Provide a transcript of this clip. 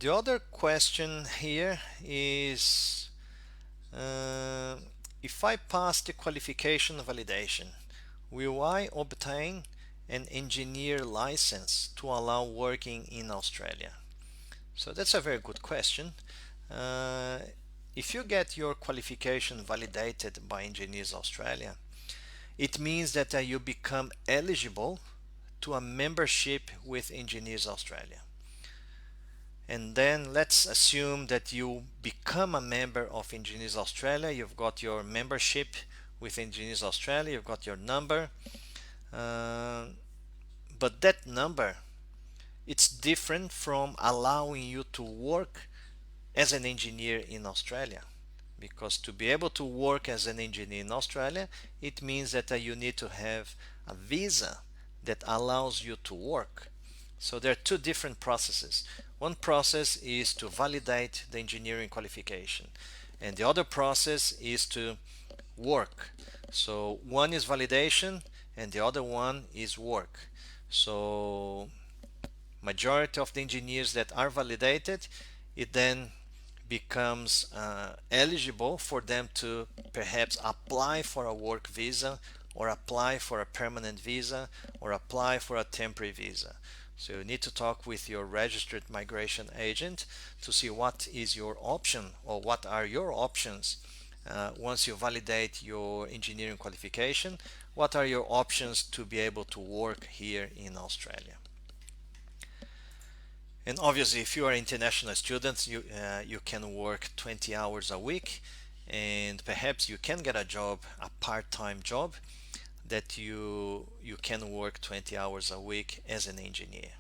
The other question here is uh, if I pass the qualification validation, will I obtain an engineer license to allow working in Australia? So that's a very good question. Uh, if you get your qualification validated by Engineers Australia, it means that you become eligible to a membership with Engineers Australia. And then let's assume that you become a member of Engineers Australia. You've got your membership with Engineers Australia, you've got your number, uh, but that number, it's different from allowing you to work as an engineer in Australia. Because to be able to work as an engineer in Australia, it means that you need to have a visa that allows you to work. So there are two different processes. One process is to validate the engineering qualification, and the other process is to work. So one is validation and the other one is work. So majority of the engineers that are validated, it then becomes eligible for them to perhaps apply for a work visa or apply for a permanent visa or apply for a temporary visa. So you need to talk with your registered migration agent to see what is your option or what are your options once you validate your engineering qualification. What are your options to be able to work here in Australia? And obviously, if you are international students, you can work 20 hours a week, and perhaps you can get a job, a part-time job, that you can work 20 hours a week as an engineer.